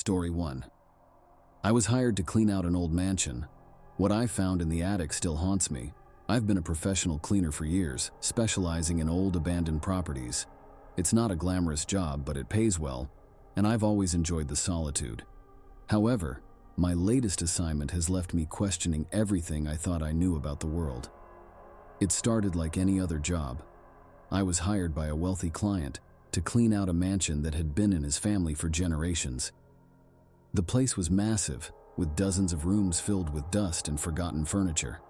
Story 1. I was hired to clean out an old mansion. What I found in the attic still haunts me. I've been a professional cleaner for years, specializing in old abandoned properties. It's not a glamorous job, but it pays well, and I've always enjoyed the solitude. However, my latest assignment has left me questioning everything I thought I knew about the world. It started like any other job. I was hired by a wealthy client to clean out a mansion that had been in his family for generations. The place was massive, with dozens of rooms filled with dust and forgotten furniture.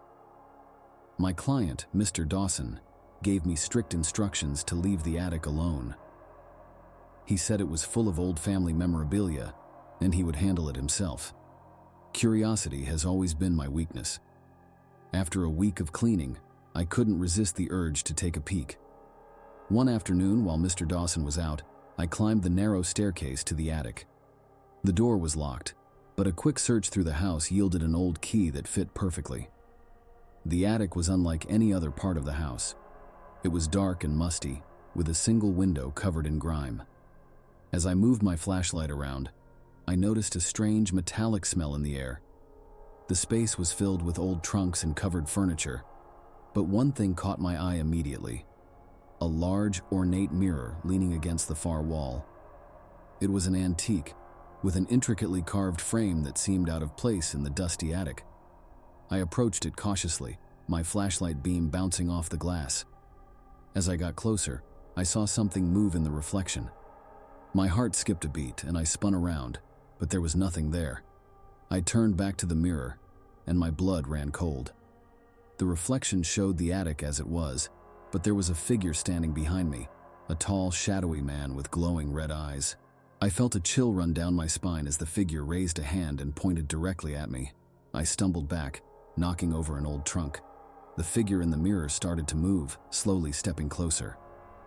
My client, Mr. Dawson, gave me strict instructions to leave the attic alone. He said it was full of old family memorabilia, and he would handle it himself. Curiosity has always been my weakness. After a week of cleaning, I couldn't resist the urge to take a peek. One afternoon, while Mr. Dawson was out, I climbed the narrow staircase to the attic. The door was locked, but a quick search through the house yielded an old key that fit perfectly. The attic was unlike any other part of the house. It was dark and musty, with a single window covered in grime. As I moved my flashlight around, I noticed a strange metallic smell in the air. The space was filled with old trunks and covered furniture, but one thing caught my eye immediately: a large, ornate mirror leaning against the far wall. It was an antique, with an intricately carved frame that seemed out of place in the dusty attic. I approached it cautiously, my flashlight beam bouncing off the glass. As I got closer, I saw something move in the reflection. My heart skipped a beat and I spun around, but there was nothing there. I turned back to the mirror, and my blood ran cold. The reflection showed the attic as it was, but there was a figure standing behind me, a tall, shadowy man with glowing red eyes. I felt a chill run down my spine as the figure raised a hand and pointed directly at me. I stumbled back, knocking over an old trunk. The figure in the mirror started to move, slowly stepping closer.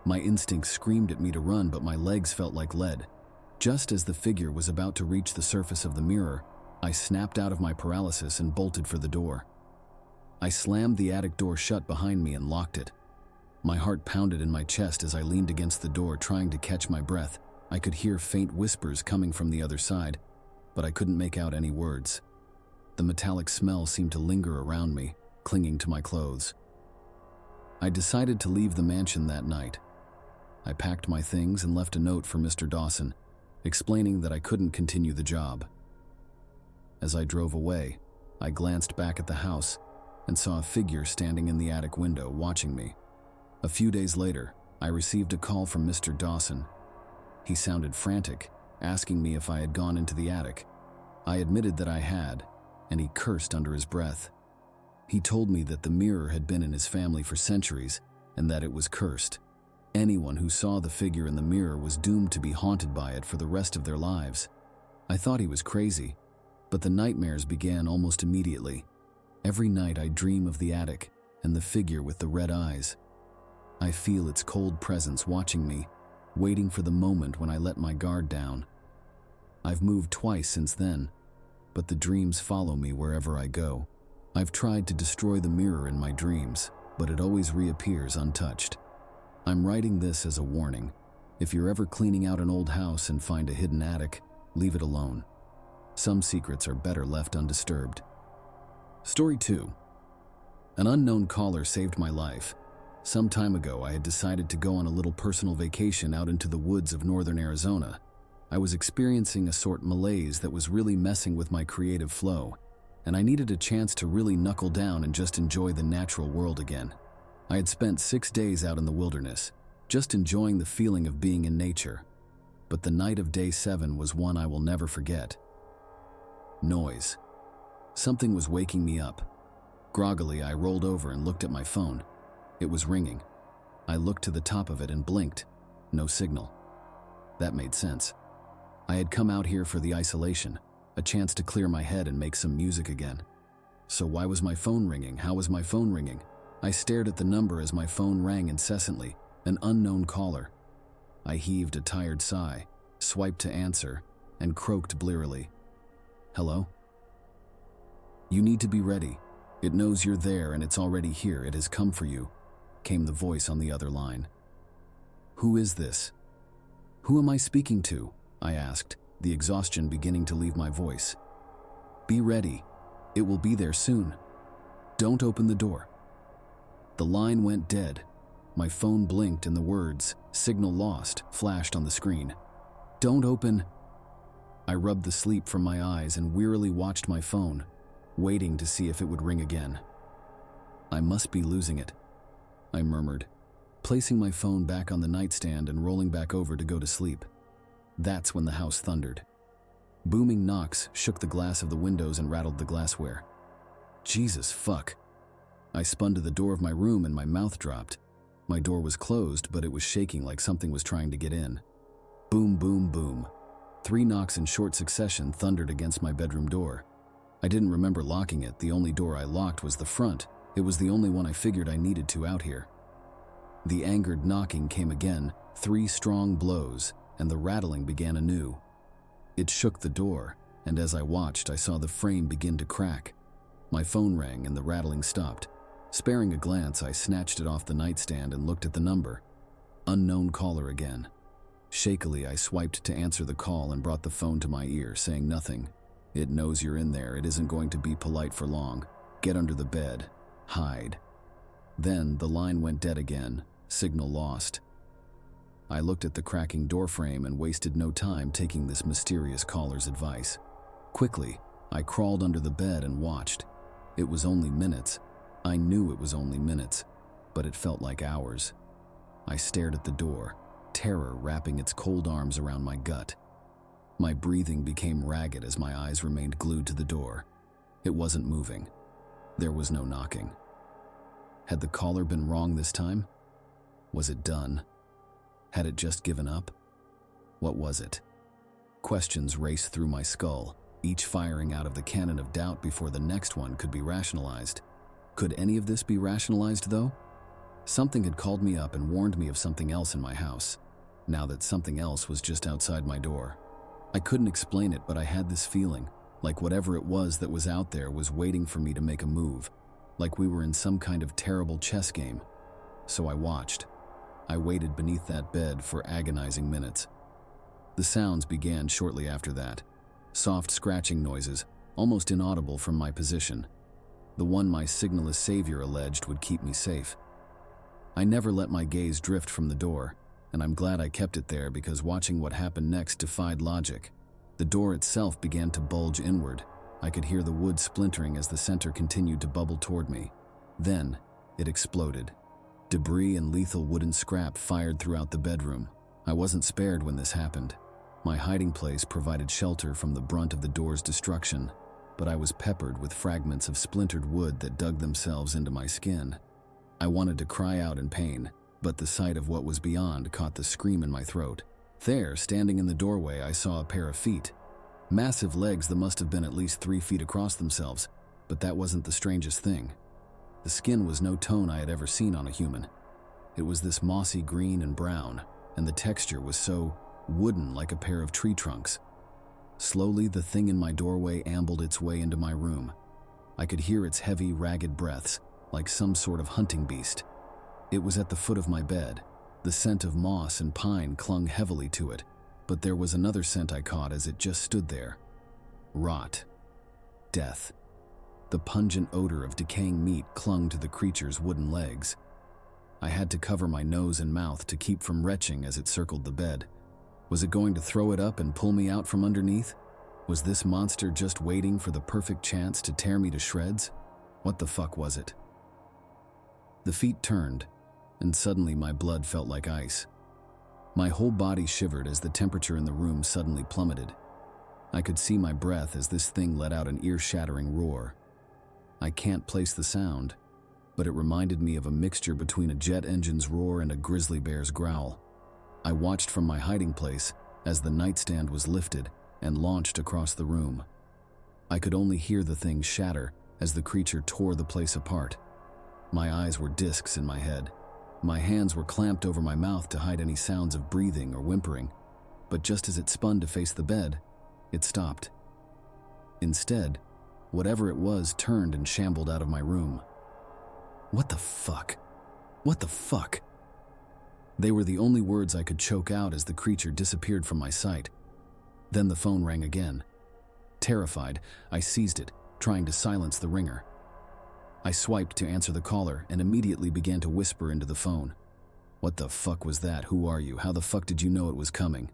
My instincts screamed at me to run, but my legs felt like lead. Just as the figure was about to reach the surface of the mirror, I snapped out of my paralysis and bolted for the door. I slammed the attic door shut behind me and locked it. My heart pounded in my chest as I leaned against the door, trying to catch my breath. I could hear faint whispers coming from the other side, but I couldn't make out any words. The metallic smell seemed to linger around me, clinging to my clothes. I decided to leave the mansion that night. I packed my things and left a note for Mr. Dawson, explaining that I couldn't continue the job. As I drove away, I glanced back at the house and saw a figure standing in the attic window watching me. A few days later, I received a call from Mr. Dawson. He sounded frantic, asking me if I had gone into the attic. I admitted that I had, and he cursed under his breath. He told me that the mirror had been in his family for centuries and that it was cursed. Anyone who saw the figure in the mirror was doomed to be haunted by it for the rest of their lives. I thought he was crazy, but the nightmares began almost immediately. Every night I dream of the attic and the figure with the red eyes. I feel its cold presence watching me, waiting for the moment when I let my guard down. I've moved twice since then, but the dreams follow me wherever I go. I've tried to destroy the mirror in my dreams, but it always reappears untouched. I'm writing this as a warning. If you're ever cleaning out an old house and find a hidden attic, leave it alone. Some secrets are better left undisturbed. Story 2. An unknown caller saved my life. Some time ago, I had decided to go on a little personal vacation out into the woods of northern Arizona. I was experiencing a sort malaise that was really messing with my creative flow, and I needed a chance to really knuckle down and just enjoy the natural world again. I had spent 6 days out in the wilderness, just enjoying the feeling of being in nature. But the night of day 7 was one I will never forget. Noise. Something was waking me up. Groggily, I rolled over and looked at my phone. It was ringing. I looked to the top of it and blinked. No signal. That made sense. I had come out here for the isolation, a chance to clear my head and make some music again. So why was my phone ringing? How was my phone ringing? I stared at the number as my phone rang incessantly, an unknown caller. I heaved a tired sigh, swiped to answer, and croaked blearily. Hello? You need to be ready. It knows you're there and it's already here. It has come for you, came the voice on the other line. Who is this? Who am I speaking to? I asked, the exhaustion beginning to leave my voice. "Be ready. It will be there soon. Don't open the door." The line went dead. My phone blinked and the words, "Signal lost," flashed on the screen. "Don't open." I rubbed the sleep from my eyes and wearily watched my phone, waiting to see if it would ring again. "I must be losing it," I murmured, placing my phone back on the nightstand and rolling back over to go to sleep. That's when the house thundered. Booming knocks shook the glass of the windows and rattled the glassware. Jesus fuck. I spun to the door of my room and my mouth dropped. My door was closed, but it was shaking like something was trying to get in. Boom, boom, boom. 3 knocks in short succession thundered against my bedroom door. I didn't remember locking it. The only door I locked was the front. It was the only one I figured I needed to out here. The angered knocking came again, 3 strong blows, and the rattling began anew. It shook the door, and as I watched, I saw the frame begin to crack. My phone rang and the rattling stopped. Sparing a glance, I snatched it off the nightstand and looked at the number. Unknown caller again. Shakily, I swiped to answer the call and brought the phone to my ear, saying nothing. "It knows you're in there. It isn't going to be polite for long. Get under the bed. Hide." Then the line went dead again. Signal lost. I looked at the cracking doorframe and wasted no time taking this mysterious caller's advice. Quickly, I crawled under the bed and watched. It was only minutes. I knew it was only minutes, but it felt like hours. I stared at the door, terror wrapping its cold arms around my gut. My breathing became ragged as my eyes remained glued to the door. It wasn't moving. There was no knocking. Had the caller been wrong this time? Was it done? Had it just given up? What was it? Questions raced through my skull, each firing out of the cannon of doubt before the next one could be rationalized. Could any of this be rationalized, though? Something had called me up and warned me of something else in my house. Now that something else was just outside my door. I couldn't explain it, but I had this feeling, like whatever it was that was out there was waiting for me to make a move, like we were in some kind of terrible chess game. So I watched. I waited beneath that bed for agonizing minutes. The sounds began shortly after that. Soft scratching noises, almost inaudible from my position. The one my signalless savior alleged would keep me safe. I never let my gaze drift from the door, and I'm glad I kept it there because watching what happened next defied logic. The door itself began to bulge inward. I could hear the wood splintering as the center continued to bubble toward me. Then, it exploded. Debris and lethal wooden scrap fired throughout the bedroom. I wasn't spared when this happened. My hiding place provided shelter from the brunt of the door's destruction, but I was peppered with fragments of splintered wood that dug themselves into my skin. I wanted to cry out in pain, but the sight of what was beyond caught the scream in my throat. There, standing in the doorway, I saw a pair of feet. Massive legs that must have been at least 3 feet across themselves, but that wasn't the strangest thing. The skin was no tone I had ever seen on a human. It was this mossy green and brown, and the texture was so wooden like a pair of tree trunks. Slowly, the thing in my doorway ambled its way into my room. I could hear its heavy, ragged breaths, like some sort of hunting beast. It was at the foot of my bed. The scent of moss and pine clung heavily to it, but there was another scent I caught as it just stood there. Rot. Death. The pungent odor of decaying meat clung to the creature's wooden legs. I had to cover my nose and mouth to keep from retching as it circled the bed. Was it going to throw it up and pull me out from underneath? Was this monster just waiting for the perfect chance to tear me to shreds? What the fuck was it? The feet turned, and suddenly my blood felt like ice. My whole body shivered as the temperature in the room suddenly plummeted. I could see my breath as this thing let out an ear-shattering roar. I can't place the sound, but it reminded me of a mixture between a jet engine's roar and a grizzly bear's growl. I watched from my hiding place as the nightstand was lifted and launched across the room. I could only hear the thing shatter as the creature tore the place apart. My eyes were discs in my head. My hands were clamped over my mouth to hide any sounds of breathing or whimpering, but just as it spun to face the bed, it stopped. Instead, whatever it was turned and shambled out of my room. What the fuck? What the fuck? They were the only words I could choke out as the creature disappeared from my sight. Then the phone rang again. Terrified, I seized it, trying to silence the ringer. I swiped to answer the caller and immediately began to whisper into the phone. "What the fuck was that? Who are you? How the fuck did you know it was coming?"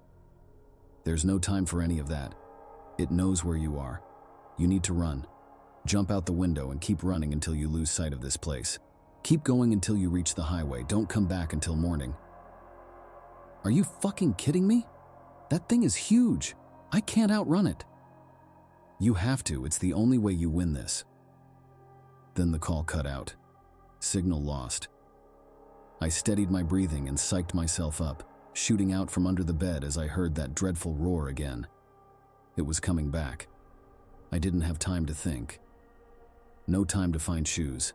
"There's no time for any of that. It knows where you are. You need to run. Jump out the window and keep running until you lose sight of this place. Keep going until you reach the highway. Don't come back until morning." "Are you fucking kidding me? That thing is huge. I can't outrun it." "You have to. It's the only way you win this." Then the call cut out. Signal lost. I steadied my breathing and psyched myself up, shooting out from under the bed as I heard that dreadful roar again. It was coming back. I didn't have time to think. No time to find shoes.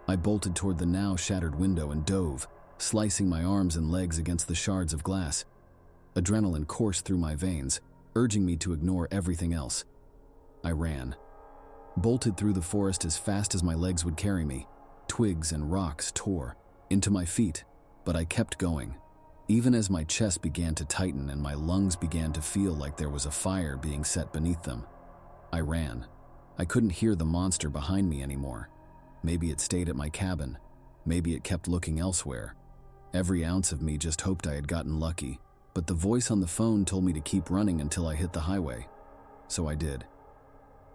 I bolted toward the now shattered window and dove, slicing my arms and legs against the shards of glass. Adrenaline coursed through my veins, urging me to ignore everything else. I ran. Bolted through the forest as fast as my legs would carry me. Twigs and rocks tore into my feet, but I kept going, even as my chest began to tighten and my lungs began to feel like there was a fire being set beneath them. I ran. I couldn't hear the monster behind me anymore. Maybe it stayed at my cabin. Maybe it kept looking elsewhere. Every ounce of me just hoped I had gotten lucky, but the voice on the phone told me to keep running until I hit the highway. So I did.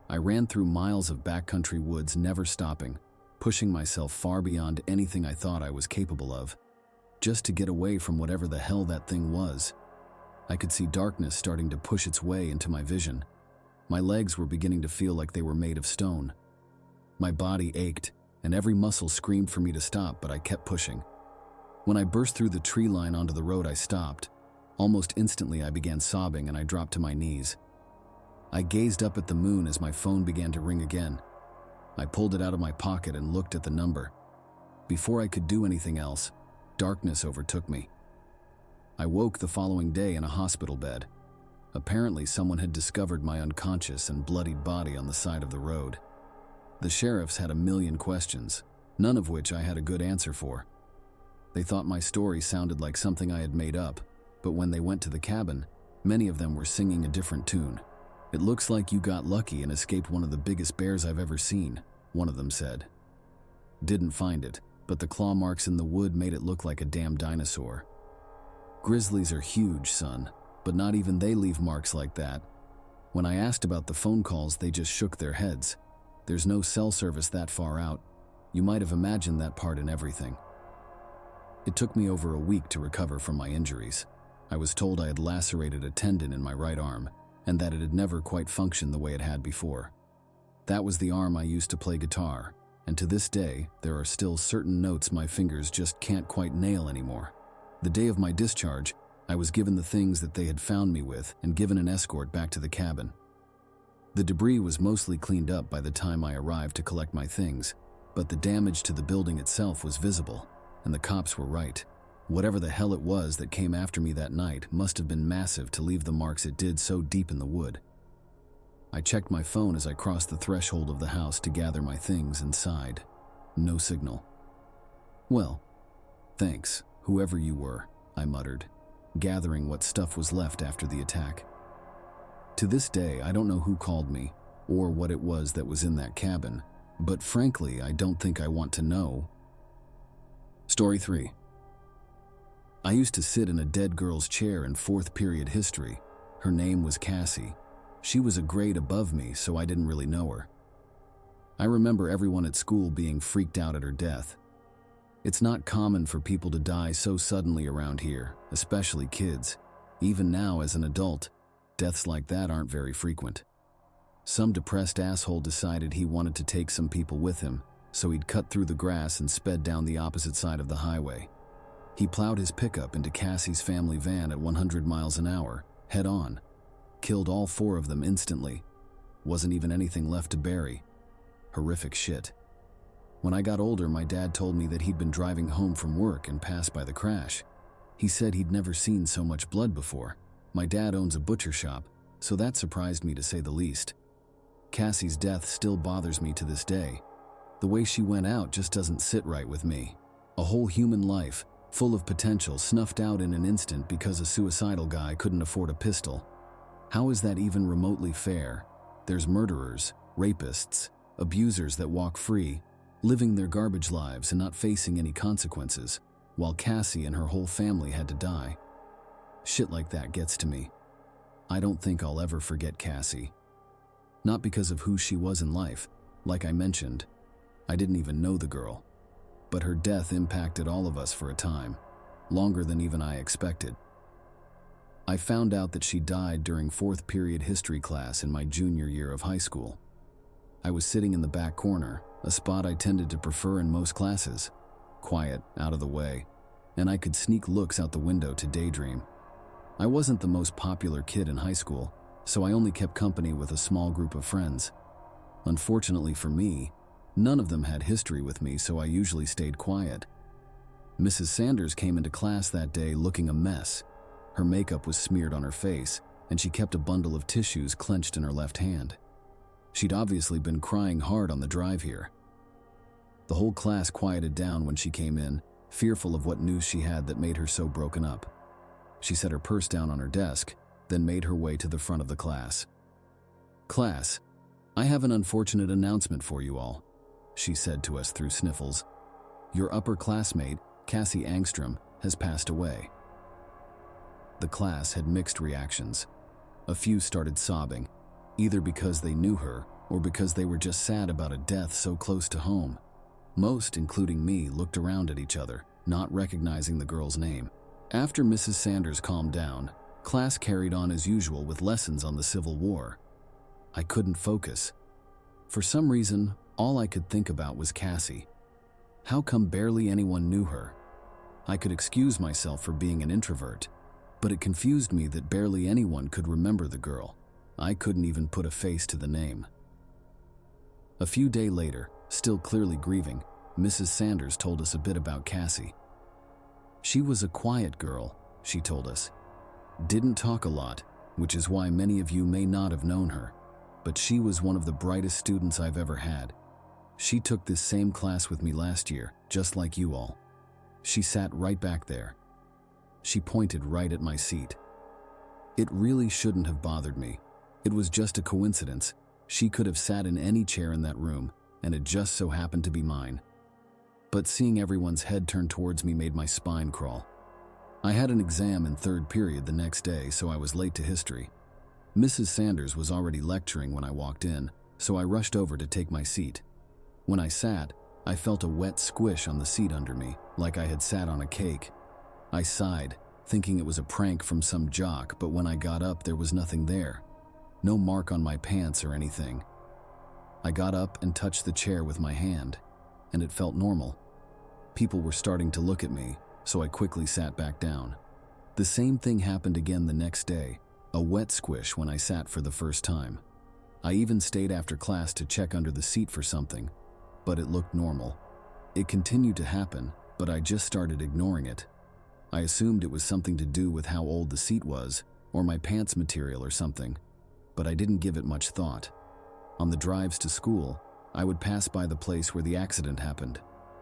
I ran through miles of backcountry woods, never stopping, pushing myself far beyond anything I thought I was capable of, just to get away from whatever the hell that thing was. I could see darkness starting to push its way into my vision. My legs were beginning to feel like they were made of stone. My body ached, and every muscle screamed for me to stop, but I kept pushing. When I burst through the tree line onto the road, I stopped. Almost instantly, I began sobbing and I dropped to my knees. I gazed up at the moon as my phone began to ring again. I pulled it out of my pocket and looked at the number. Before I could do anything else, darkness overtook me. I woke the following day in a hospital bed. Apparently, someone had discovered my unconscious and bloodied body on the side of the road. The sheriffs had a million questions, none of which I had a good answer for. They thought my story sounded like something I had made up, but when they went to the cabin, many of them were singing a different tune. "It looks like you got lucky and escaped one of the biggest bears I've ever seen," one of them said. "Didn't find it, but the claw marks in the wood made it look like a damn dinosaur." "Grizzlies are huge, son, but not even they leave marks like that." When I asked about the phone calls, they just shook their heads. "There's no cell service that far out. You might have imagined that part in everything." It took me over a week to recover from my injuries. I was told I had lacerated a tendon in my right arm, and that it had never quite functioned the way it had before. That was the arm I used to play guitar, and to this day, there are still certain notes my fingers just can't quite nail anymore. The day of my discharge, I was given the things that they had found me with and given an escort back to the cabin. The debris was mostly cleaned up by the time I arrived to collect my things, but the damage to the building itself was visible, and the cops were right. Whatever the hell it was that came after me that night must have been massive to leave the marks it did so deep in the wood. I checked my phone as I crossed the threshold of the house to gather my things and sighed. No signal. "Well, thanks, whoever you were," I muttered, gathering what stuff was left after the attack. To this day, I don't know who called me or what it was that was in that cabin, but frankly, I don't think I want to know. Story 3. I used to sit in a dead girl's chair in 4th period history. Her name was Cassie. She was a grade above me, so I didn't really know her. I remember everyone at school being freaked out at her death. It's not common for people to die so suddenly around here, especially kids. Even now, as an adult, deaths like that aren't very frequent. Some depressed asshole decided he wanted to take some people with him, so he'd cut through the grass and sped down the opposite side of the highway. He plowed his pickup into Cassie's family van at 100 miles an hour, head on. Killed all 4 of them instantly. Wasn't even anything left to bury. Horrific shit. When I got older, my dad told me that he'd been driving home from work and passed by the crash. He said he'd never seen so much blood before. My dad owns a butcher shop, so that surprised me to say the least. Cassie's death still bothers me to this day. The way she went out just doesn't sit right with me. A whole human life, full of potential, snuffed out in an instant because a suicidal guy couldn't afford a pistol. How is that even remotely fair? There's murderers, rapists, abusers that walk free, living their garbage lives and not facing any consequences, while Cassie and her whole family had to die. Shit like that gets to me. I don't think I'll ever forget Cassie. Not because of who she was in life. Like I mentioned, I didn't even know the girl. But her death impacted all of us for a time, longer than even I expected. I found out that she died during fourth period history class in my junior year of high school. I was sitting in the back corner, a spot I tended to prefer in most classes. Quiet, out of the way, and I could sneak looks out the window to daydream. I wasn't the most popular kid in high school, so I only kept company with a small group of friends. Unfortunately for me, none of them had history with me, so I usually stayed quiet. Mrs. Sanders came into class that day looking a mess. Her makeup was smeared on her face, and she kept a bundle of tissues clenched in her left hand. She'd obviously been crying hard on the drive here. The whole class quieted down when she came in, fearful of what news she had that made her so broken up. She set her purse down on her desk, then made her way to the front of the class. "Class, I have an unfortunate announcement for you all," she said to us through sniffles. "Your upper classmate, Cassie Angstrom, has passed away." The class had mixed reactions. A few started sobbing, either because they knew her or because they were just sad about a death so close to home. Most, including me, looked around at each other, not recognizing the girl's name. After Mrs. Sanders calmed down, class carried on as usual with lessons on the Civil War. I couldn't focus. For some reason, all I could think about was Cassie. How come barely anyone knew her? I could excuse myself for being an introvert, but it confused me that barely anyone could remember the girl. I couldn't even put a face to the name. A few days later, still clearly grieving, Mrs. Sanders told us a bit about Cassie. She was a quiet girl, she told us. Didn't talk a lot, which is why many of you may not have known her, but she was one of the brightest students I've ever had. She took this same class with me last year, just like you all. She sat right back there. She pointed right at my seat. It really shouldn't have bothered me. It was just a coincidence. She could have sat in any chair in that room, and it just so happened to be mine. But seeing everyone's head turn towards me made my spine crawl. I had an exam in third period the next day, so I was late to history. Mrs. Sanders was already lecturing when I walked in, so I rushed over to take my seat. When I sat, I felt a wet squish on the seat under me, like I had sat on a cake. I sighed, thinking it was a prank from some jock, but when I got up, there was nothing there. No mark on my pants or anything. I got up and touched the chair with my hand, and it felt normal. People were starting to look at me, so I quickly sat back down. The same thing happened again the next day, a wet squish when I sat for the first time. I even stayed after class to check under the seat for something, but it looked normal. It continued to happen, but I just started ignoring it. I assumed it was something to do with how old the seat was, or my pants material or something, but I didn't give it much thought. On the drives to school, I would pass by the place where the accident happened.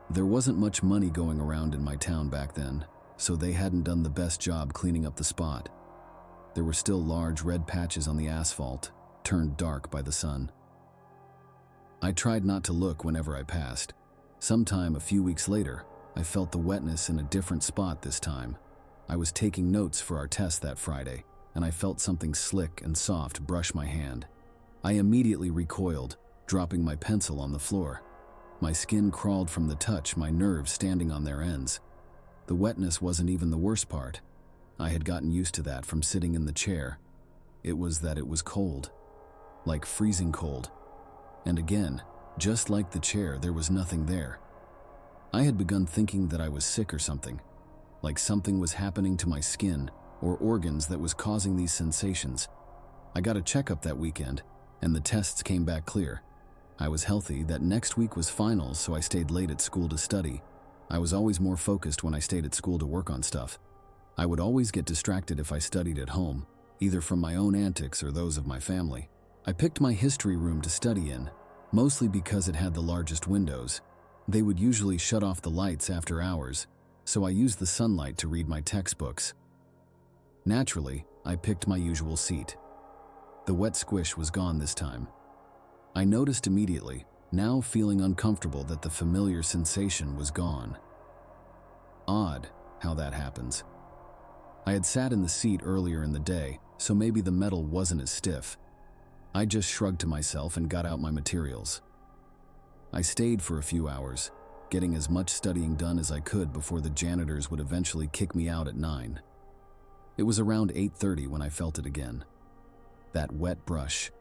There wasn't much money going around in my town back then, so they hadn't done the best job cleaning up the spot. There were still large red patches on the asphalt, turned dark by the sun. I tried not to look whenever I passed. Sometime a few weeks later, I felt the wetness in a different spot this time. I was taking notes for our test that Friday, and I felt something slick and soft brush my hand. I immediately recoiled, dropping my pencil on the floor. My skin crawled from the touch, my nerves standing on their ends. The wetness wasn't even the worst part. I had gotten used to that from sitting in the chair. It was that it was cold. Like freezing cold. And again, just like the chair, there was nothing there. I had begun thinking that I was sick or something. Like something was happening to my skin or organs that was causing these sensations. I got a checkup that weekend, and the tests came back clear. I was healthy. That next week was finals, so I stayed late at school to study. I was always more focused when I stayed at school to work on stuff. I would always get distracted if I studied at home, either from my own antics or those of my family. I picked my history room to study in, mostly because it had the largest windows. They would usually shut off the lights after hours, so I used the sunlight to read my textbooks. Naturally, I picked my usual seat. The wet squish was gone this time. I noticed immediately, now feeling uncomfortable, that the familiar sensation was gone. Odd how that happens. I had sat in the seat earlier in the day, so maybe the metal wasn't as stiff. I just shrugged to myself and got out my materials. I stayed for a few hours, getting as much studying done as I could before the janitors would eventually kick me out at 9. It was around 8:30 when I felt it again. That wet brush.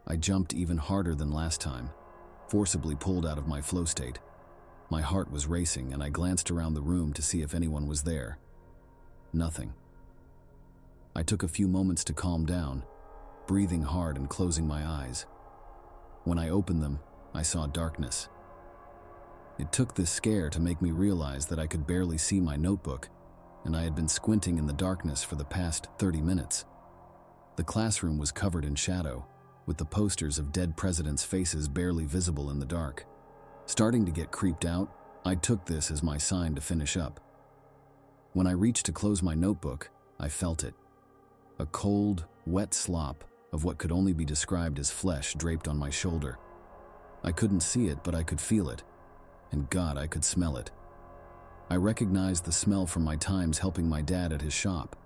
I jumped even harder than last time, forcibly pulled out of my flow state. My heart was racing and I glanced around the room to see if anyone was there. Nothing. I took a few moments to calm down, breathing hard and closing my eyes. When I opened them, I saw darkness. It took this scare to make me realize that I could barely see my notebook, and I had been squinting in the darkness for the past 30 minutes. The classroom was covered in shadow, with the posters of dead presidents' faces barely visible in the dark. Starting to get creeped out, I took this as my sign to finish up. When I reached to close my notebook, I felt it. A cold, wet slop of what could only be described as flesh draped on my shoulder. I couldn't see it, but I could feel it. And God, I could smell it. I recognized the smell from my times helping my dad at his shop.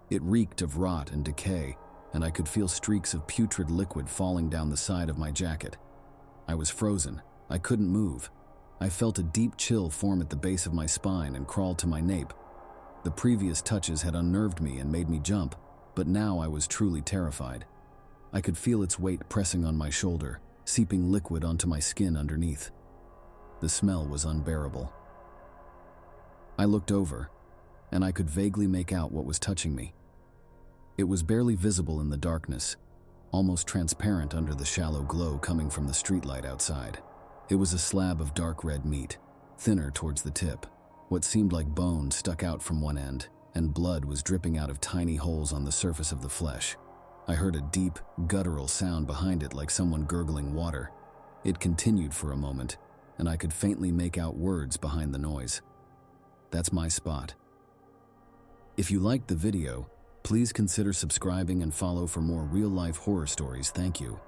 It reeked of rot and decay, and I could feel streaks of putrid liquid falling down the side of my jacket. I was frozen. I couldn't move. I felt a deep chill form at the base of my spine and crawl to my nape. The previous touches had unnerved me and made me jump, but now I was truly terrified. I could feel its weight pressing on my shoulder, seeping liquid onto my skin underneath. The smell was unbearable. I looked over, and I could vaguely make out what was touching me. It was barely visible in the darkness, almost transparent under the shallow glow coming from the streetlight outside. It was a slab of dark red meat, thinner towards the tip. What seemed like bone stuck out from one end, and blood was dripping out of tiny holes on the surface of the flesh. I heard a deep, guttural sound behind it like someone gurgling water. It continued for a moment, and I could faintly make out words behind the noise. That's my spot. If you liked the video, please consider subscribing and follow for more real-life horror stories. Thank you.